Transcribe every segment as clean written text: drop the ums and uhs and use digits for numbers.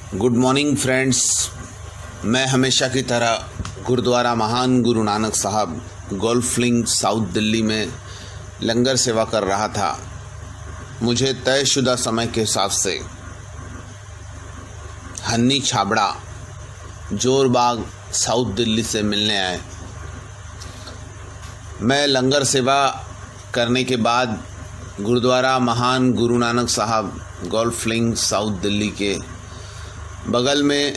Good morning friends. मैं हमेशा की तरह गुरुद्वारा महान गुरु नानक साहब गोल्फ लिंक साउथ दिल्ली में लंगर सेवा कर रहा था। मुझे तयशुदा समय के हिसाब से हन्नी छाबड़ा जोरबाग साउथ दिल्ली से मिलने आए। मैं लंगर सेवा करने के बाद गुरुद्वारा महान गुरु नानक साहब गोल्फ लिंक साउथ दिल्ली के बगल में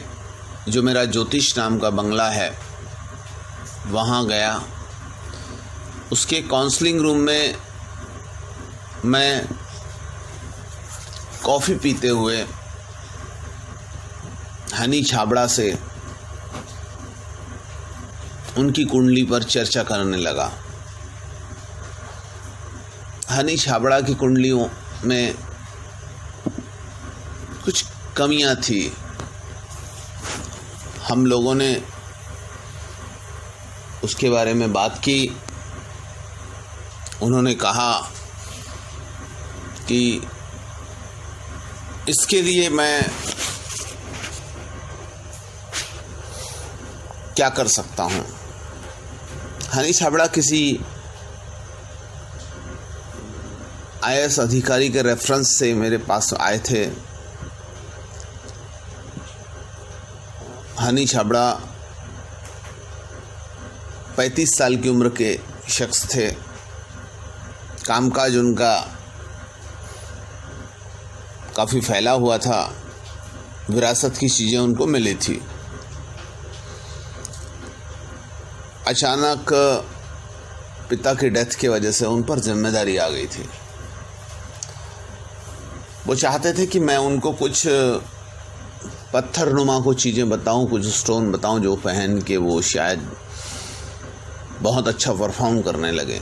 जो मेरा ज्योतिष नाम का बंगला है वहाँ गया। उसके काउंसलिंग रूम में मैं कॉफ़ी पीते हुए हनी छाबड़ा से उनकी कुंडली पर चर्चा करने लगा। हनी छाबड़ा की कुंडलियों में कुछ कमियां थी। हम लोगों ने उसके बारे में बात की। उन्होंने कहा कि इसके लिए मैं क्या कर सकता हूँ। हनी छाबड़ा किसी आईएएस अधिकारी के रेफरेंस से मेरे पास आए थे। हनी छाबड़ा 35 साल की उम्र के शख्स थे। कामकाज उनका काफ़ी फैला हुआ था। विरासत की चीज़ें उनको मिली थी। अचानक पिता की डेथ की वजह से उन पर जिम्मेदारी आ गई थी। वो चाहते थे कि मैं उनको कुछ पत्थरनुमा को चीज़ें बताऊं, कुछ स्टोन बताऊं जो पहन के वो शायद बहुत अच्छा परफॉर्म करने लगे।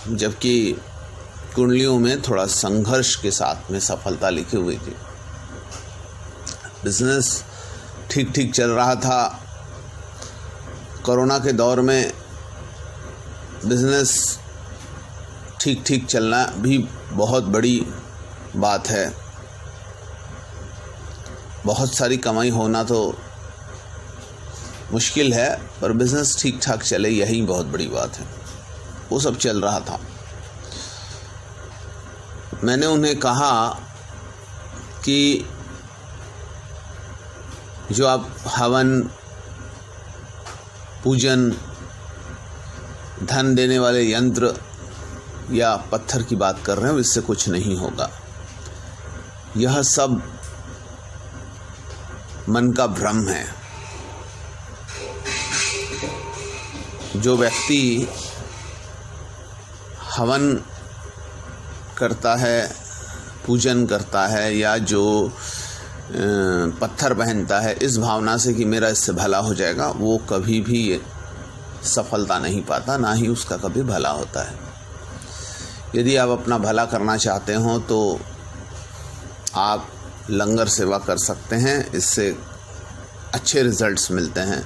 जबकि कुंडलियों में थोड़ा संघर्ष के साथ में सफलता लिखी हुई थी। बिजनेस ठीक ठीक चल रहा था। कोरोना के दौर में बिजनेस ठीक ठीक चलना भी बहुत बड़ी बात है। बहुत सारी कमाई होना तो मुश्किल है, पर बिज़नेस ठीक ठाक चले यही बहुत बड़ी बात है। वो सब चल रहा था। मैंने उन्हें कहा कि जो आप हवन, पूजन, धन देने वाले यंत्र या पत्थर की बात कर रहे हैं, इससे कुछ नहीं होगा। यह सब मन का भ्रम है। जो व्यक्ति हवन करता है, पूजन करता है या जो पत्थर पहनता है इस भावना से कि मेरा इससे भला हो जाएगा, वो कभी भी सफलता नहीं पाता, ना ही उसका कभी भला होता है। यदि आप अपना भला करना चाहते हो तो आप लंगर सेवा कर सकते हैं। इससे अच्छे रिजल्ट्स मिलते हैं।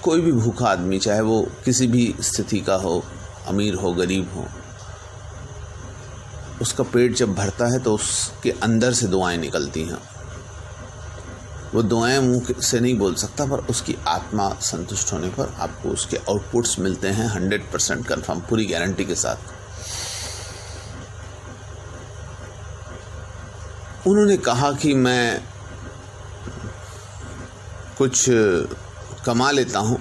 कोई भी भूखा आदमी, चाहे वो किसी भी स्थिति का हो, अमीर हो, गरीब हो, उसका पेट जब भरता है तो उसके अंदर से दुआएं निकलती हैं। वो दुआएं मुंह से नहीं बोल सकता, पर उसकी आत्मा संतुष्ट होने पर आपको उसके आउटपुट्स मिलते हैं 100% कन्फर्म, पूरी गारंटी के साथ। उन्होंने कहा कि मैं कुछ कमा लेता हूँ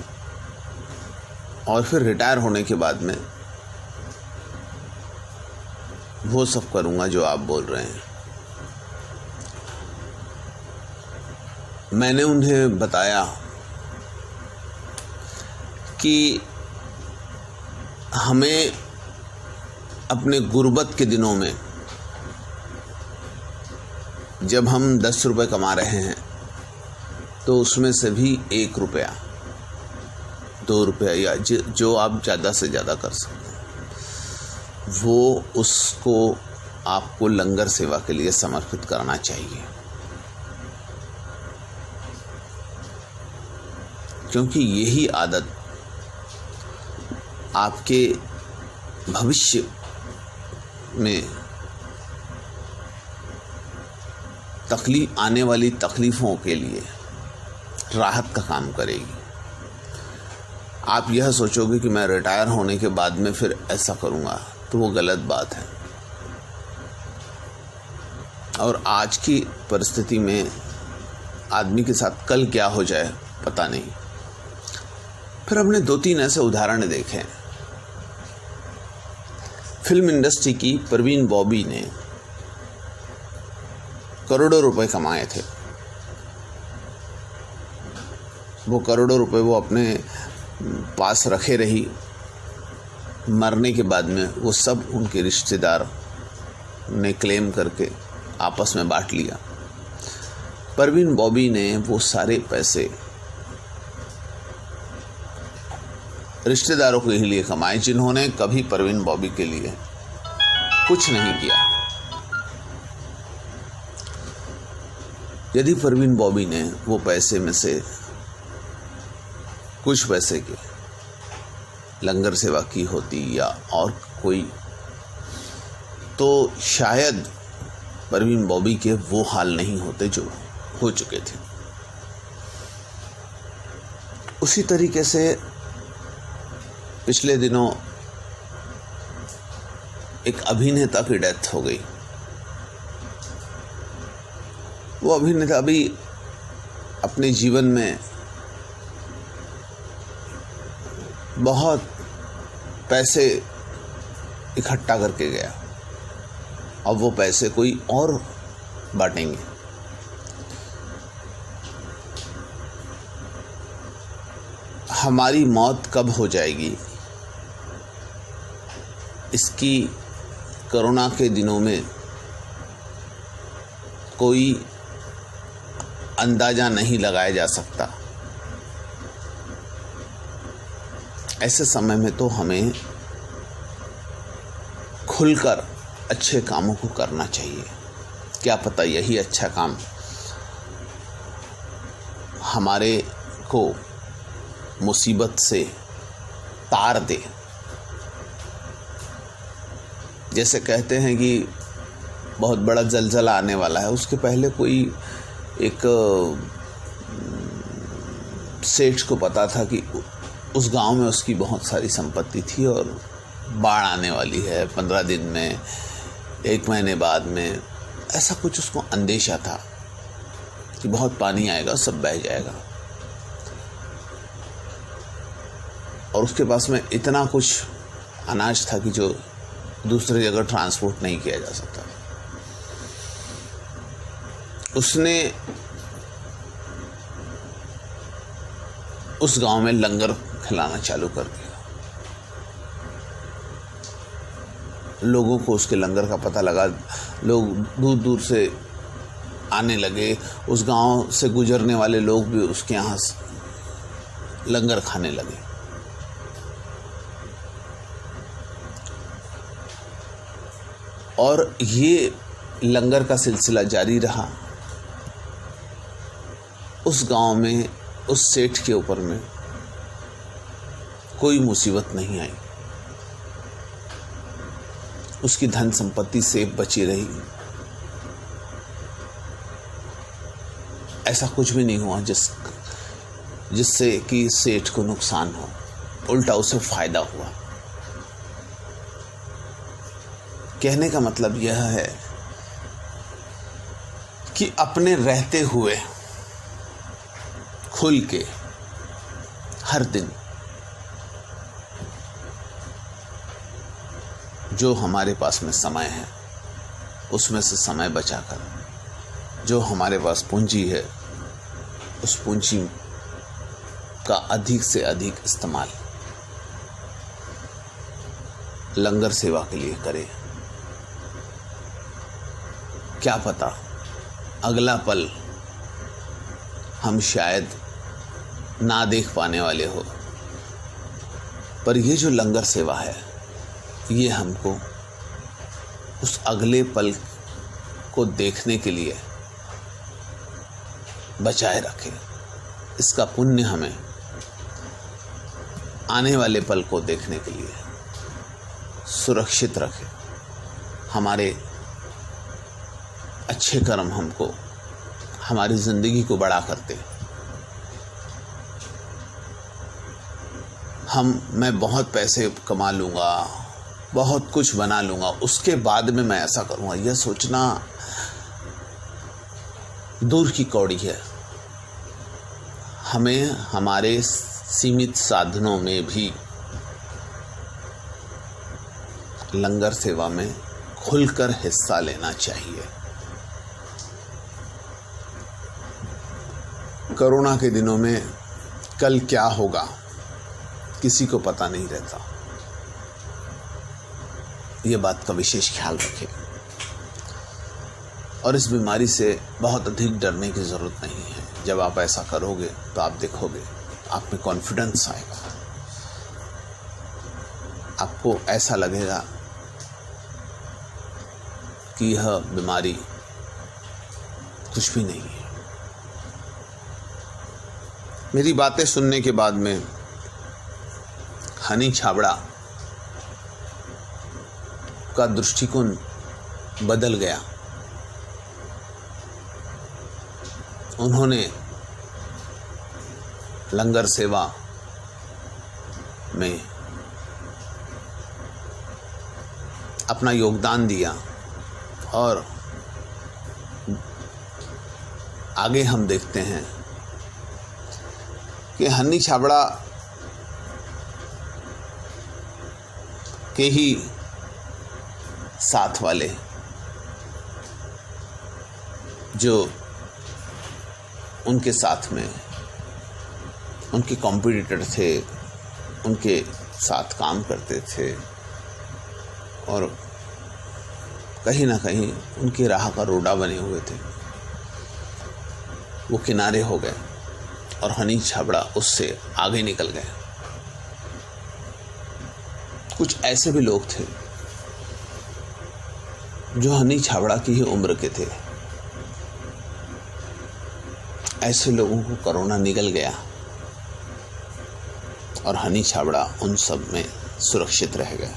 और फिर रिटायर होने के बाद में वो सब करूँगा जो आप बोल रहे हैं। मैंने उन्हें बताया कि हमें अपने गुर्बत के दिनों में जब हम 10 रुपये कमा रहे हैं तो उसमें से भी 1 रुपया, 2 रुपया या जो आप ज़्यादा से ज़्यादा कर सकते हैं, वो उसको आपको लंगर सेवा के लिए समर्पित करना चाहिए। क्योंकि यही आदत आपके भविष्य में आने वाली तकलीफ़ों के लिए राहत का काम करेगी। आप यह सोचोगे कि मैं रिटायर होने के बाद में फिर ऐसा करूँगा, तो वो गलत बात है। और आज की परिस्थिति में आदमी के साथ कल क्या हो जाए पता नहीं। फिर हमने 2-3 ऐसे उदाहरण देखे। फिल्म इंडस्ट्री की परवीन बॉबी ने करोड़ों रुपए कमाए थे। वो करोड़ों रुपए वो अपने पास रखे रही। मरने के बाद में वो सब उनके रिश्तेदार ने क्लेम करके आपस में बांट लिया। परवीन बॉबी ने वो सारे पैसे रिश्तेदारों के लिए कमाए, जिन्होंने कभी परवीन बॉबी के लिए कुछ नहीं किया। यदि परवीन बॉबी ने वो पैसे में से कुछ पैसे की लंगर सेवा की होती या और कोई, तो शायद परवीन बॉबी के वो हाल नहीं होते जो हो चुके थे। उसी तरीके से पिछले दिनों एक अभिनेता की डेथ हो गई। वो अभिनेता भी अपने जीवन में बहुत पैसे इकट्ठा करके गया। अब वो पैसे कोई और बांटेंगे। हमारी मौत कब हो जाएगी, इसकी कोरोना के दिनों में कोई अंदाज़ा नहीं लगाया जा सकता। ऐसे समय में तो हमें खुलकर अच्छे कामों को करना चाहिए। क्या पता यही अच्छा काम हमारे को मुसीबत से तार दे। जैसे कहते हैं कि बहुत बड़ा ज़लज़ला आने वाला है, उसके पहले कोई एक सेठ को पता था कि उस गांव में उसकी बहुत सारी संपत्ति थी और बाढ़ आने वाली है 15 दिन में, 1 महीने बाद में। ऐसा कुछ उसको अंदेशा था कि बहुत पानी आएगा, सब बह जाएगा। और उसके पास में इतना कुछ अनाज था कि जो दूसरी जगह ट्रांसपोर्ट नहीं किया जा सकता। उसने उस गांव में लंगर खिलाना चालू कर दिया। लोगों को उसके लंगर का पता लगा, लोग दूर दूर से आने लगे। उस गांव से गुजरने वाले लोग भी उसके यहाँ लंगर खाने लगे। और ये लंगर का सिलसिला जारी रहा। उस गांव में उस सेठ के ऊपर में कोई मुसीबत नहीं आई। उसकी धन संपत्ति सेफ बची रही। ऐसा कुछ भी नहीं हुआ जिससे कि सेठ को नुकसान हो, उल्टा उसे फायदा हुआ। कहने का मतलब यह है कि अपने रहते हुए खुल के हर दिन जो हमारे पास में समय है उसमें से समय बचाकर, जो हमारे पास पूंजी है उस पूंजी का अधिक से अधिक इस्तेमाल लंगर सेवा के लिए करें। क्या पता अगला पल हम शायद ना देख पाने वाले हो, पर ये जो लंगर सेवा है ये हमको उस अगले पल को देखने के लिए बचाए रखे। इसका पुण्य हमें आने वाले पल को देखने के लिए सुरक्षित रखे। हमारे अच्छे कर्म हमको हमारी ज़िंदगी को बड़ा करते। मैं बहुत पैसे कमा लूँगा, बहुत कुछ बना लूँगा, उसके बाद में मैं ऐसा करूँगा, यह सोचना दूर की कौड़ी है। हमें हमारे सीमित साधनों में भी लंगर सेवा में खुलकर हिस्सा लेना चाहिए। कोरोना के दिनों में कल क्या होगा किसी को पता नहीं रहता। ये बात का विशेष ख्याल रखें और इस बीमारी से बहुत अधिक डरने की ज़रूरत नहीं है। जब आप ऐसा करोगे तो आप देखोगे आप में कॉन्फिडेंस आएगा। आपको ऐसा लगेगा कि यह बीमारी कुछ भी नहीं है। मेरी बातें सुनने के बाद में हनी छाबड़ा का दृष्टिकोण बदल गया। उन्होंने लंगर सेवा में अपना योगदान दिया और आगे हम देखते हैं कि हनी छाबड़ा के ही साथ वाले जो उनके साथ में उनके कॉम्पिटिटर थे, उनके साथ काम करते थे और कहीं ना कहीं उनकी राह का रोड़ा बने हुए थे, वो किनारे हो गए और हनी छाबड़ा उससे आगे निकल गए। कुछ ऐसे भी लोग थे जो हनी छाबड़ा की ही उम्र के थे। ऐसे लोगों को कोरोना निगल गया और हनी छाबड़ा उन सब में सुरक्षित रह गए।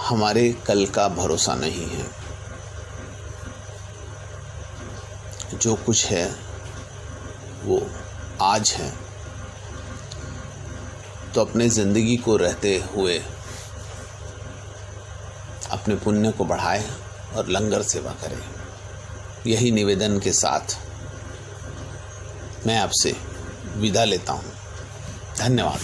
हमारे कल का भरोसा नहीं है। जो कुछ है वो आज है, तो अपने ज़िंदगी को रहते हुए अपने पुण्य को बढ़ाएं और लंगर सेवा करें। यही निवेदन के साथ मैं आपसे विदा लेता हूँ। धन्यवाद।